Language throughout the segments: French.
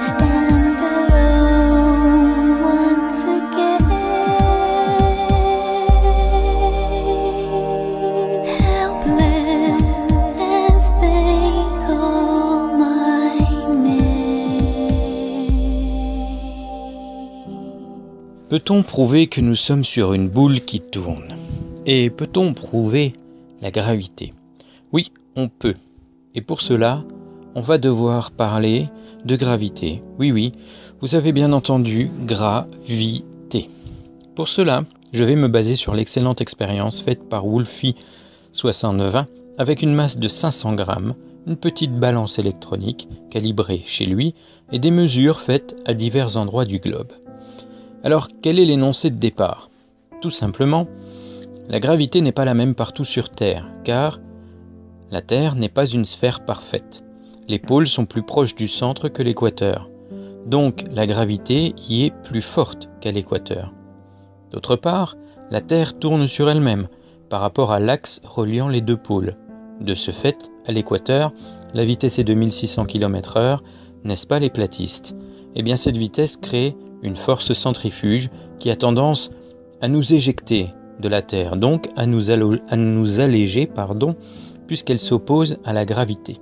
stand alone once again, helpless as they call my name. Peut-on prouver que nous sommes sur une boule qui tourne? Et peut-on prouver la gravité? Oui, on peut. Et pour cela, on va devoir parler de gravité. Oui, vous avez bien entendu, gravité. Pour cela, je vais me baser sur l'excellente expérience faite par Wolfie69 avec une masse de 500 grammes, une petite balance électronique calibrée chez lui et des mesures faites à divers endroits du globe. Alors, quel est l'énoncé de départ? Tout simplement, la gravité n'est pas la même partout sur Terre, car la Terre n'est pas une sphère parfaite. Les pôles sont plus proches du centre que l'équateur. Donc la gravité y est plus forte qu'à l'équateur. D'autre part, la Terre tourne sur elle-même par rapport à l'axe reliant les deux pôles. De ce fait, à l'équateur, la vitesse est de 1600 km/h, n'est-ce pas les platistes? Eh bien cette vitesse crée une force centrifuge qui a tendance à nous éjecter de la Terre, donc à nous alléger, puisqu'elle s'oppose à la gravité.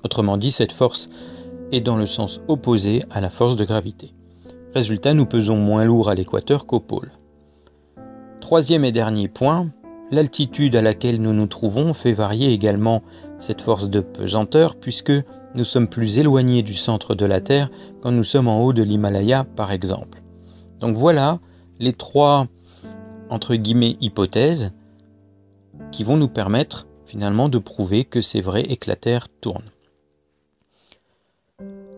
Autrement dit, cette force est dans le sens opposé à la force de gravité. Résultat, nous pesons moins lourd à l'équateur qu'au pôle. Troisième et dernier point, l'altitude à laquelle nous nous trouvons fait varier également cette force de pesanteur, puisque nous sommes plus éloignés du centre de la Terre quand nous sommes en haut de l'Himalaya, par exemple. Donc voilà les trois, entre guillemets, hypothèses qui vont nous permettre finalement de prouver que c'est vrai et que la Terre tourne.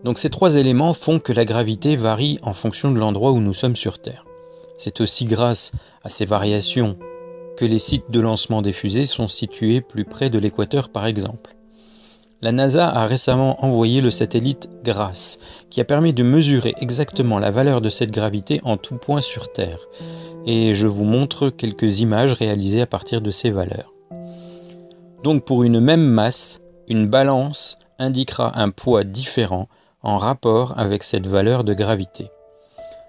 Donc ces trois éléments font que la gravité varie en fonction de l'endroit où nous sommes sur Terre. C'est aussi grâce à ces variations que les sites de lancement des fusées sont situés plus près de l'équateur par exemple. La NASA a récemment envoyé le satellite GRASS, qui a permis de mesurer exactement la valeur de cette gravité en tout point sur Terre. Et je vous montre quelques images réalisées à partir de ces valeurs. Donc pour une même masse, une balance indiquera un poids différent en rapport avec cette valeur de gravité.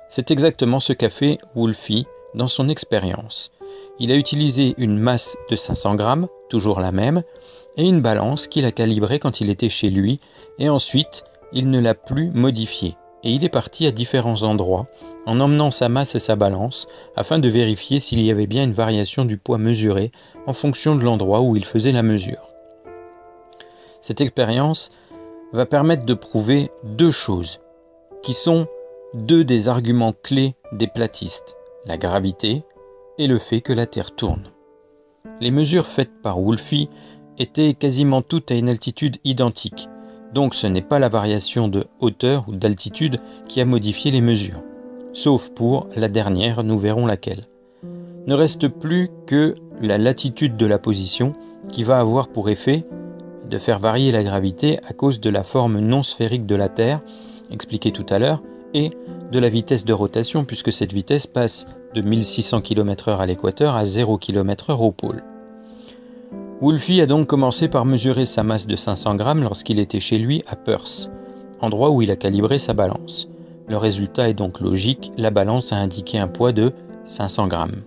C'est exactement ce qu'a fait Wolfie dans son expérience. Il a utilisé une masse de 500 grammes, toujours la même, et une balance qu'il a calibrée quand il était chez lui, et ensuite il ne l'a plus modifiée. Et il est parti à différents endroits en emmenant sa masse et sa balance afin de vérifier s'il y avait bien une variation du poids mesuré en fonction de l'endroit où il faisait la mesure. Cette expérience va permettre de prouver deux choses, qui sont deux des arguments clés des platistes, la gravité et le fait que la Terre tourne. Les mesures faites par Wolfie étaient quasiment toutes à une altitude identique, donc ce n'est pas la variation de hauteur ou d'altitude qui a modifié les mesures, sauf pour la dernière, nous verrons laquelle. Ne reste plus que la latitude de la position qui va avoir pour effet de faire varier la gravité à cause de la forme non sphérique de la Terre, expliquée tout à l'heure, et de la vitesse de rotation, puisque cette vitesse passe de 1600 km/h à l'équateur à 0 km/h au pôle. Wolfie a donc commencé par mesurer sa masse de 500 grammes lorsqu'il était chez lui à Perth, endroit où il a calibré sa balance. Le résultat est donc logique, la balance a indiqué un poids de 500 grammes.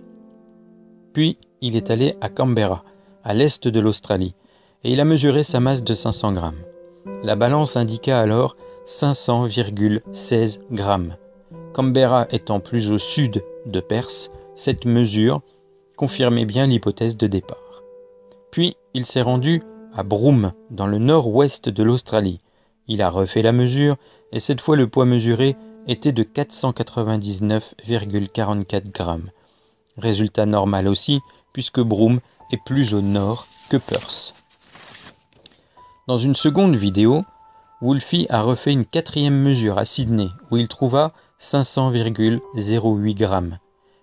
Puis, il est allé à Canberra, à l'est de l'Australie, et il a mesuré sa masse de 500 grammes. La balance indiqua alors 500,16 grammes. Canberra étant plus au sud de Perth, cette mesure confirmait bien l'hypothèse de départ. Puis, il s'est rendu à Broome, dans le nord-ouest de l'Australie. Il a refait la mesure, et cette fois le poids mesuré était de 499,44 grammes. Résultat normal aussi, puisque Broome est plus au nord que Perth. Dans une seconde vidéo, Wolfie a refait une quatrième mesure à Sydney, où il trouva 500,08 grammes.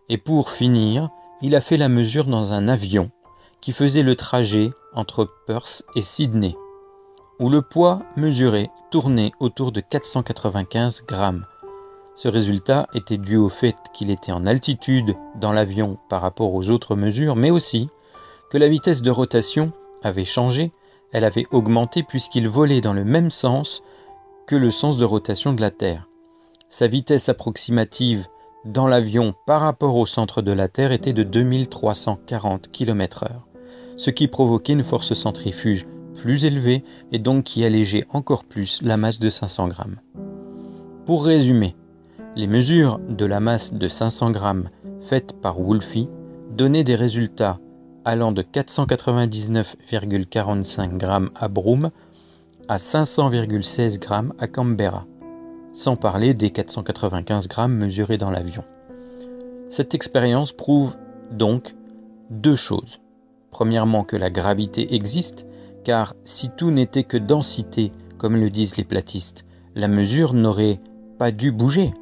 Et pour finir, il a fait la mesure dans un avion qui faisait le trajet entre Perth et Sydney, où le poids mesuré tournait autour de 495 grammes. Ce résultat était dû au fait qu'il était en altitude dans l'avion par rapport aux autres mesures, mais aussi que la vitesse de rotation avait changé, elle avait augmenté puisqu'il volait dans le même sens que le sens de rotation de la Terre. Sa vitesse approximative dans l'avion par rapport au centre de la Terre était de 2340 km/h, ce qui provoquait une force centrifuge plus élevée et donc qui allégeait encore plus la masse de 500 grammes. Pour résumer, les mesures de la masse de 500 grammes faites par Wolfie donnaient des résultats allant de 499,45 grammes à Broome à 500,16 grammes à Canberra, sans parler des 495 grammes mesurés dans l'avion. Cette expérience prouve donc deux choses. Premièrement, que la gravité existe, car si tout n'était que densité, comme le disent les platistes, la mesure n'aurait pas dû bouger.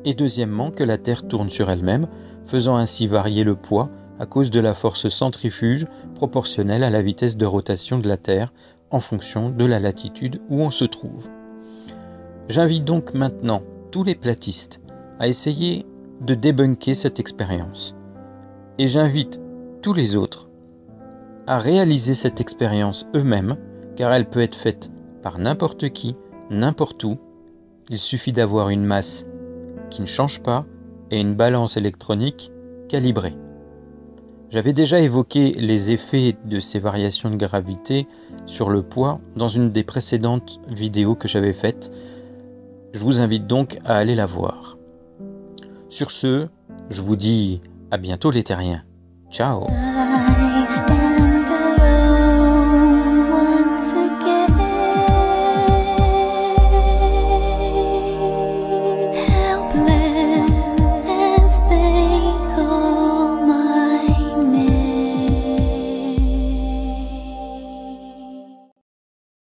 Et deuxièmement, que la Terre tourne sur elle-même, faisant ainsi varier le poids à cause de la force centrifuge proportionnelle à la vitesse de rotation de la Terre en fonction de la latitude où on se trouve. J'invite donc maintenant tous les platistes à essayer de débunker cette expérience. Et j'invite tous les autres à réaliser cette expérience eux-mêmes, car elle peut être faite par n'importe qui, n'importe où. Il suffit d'avoir une masse qui ne change pas et une balance électronique calibrée. J'avais déjà évoqué les effets de ces variations de gravité sur le poids dans une des précédentes vidéos que j'avais faites. Je vous invite donc à aller la voir. Sur ce, je vous dis à bientôt les terriens. Ciao!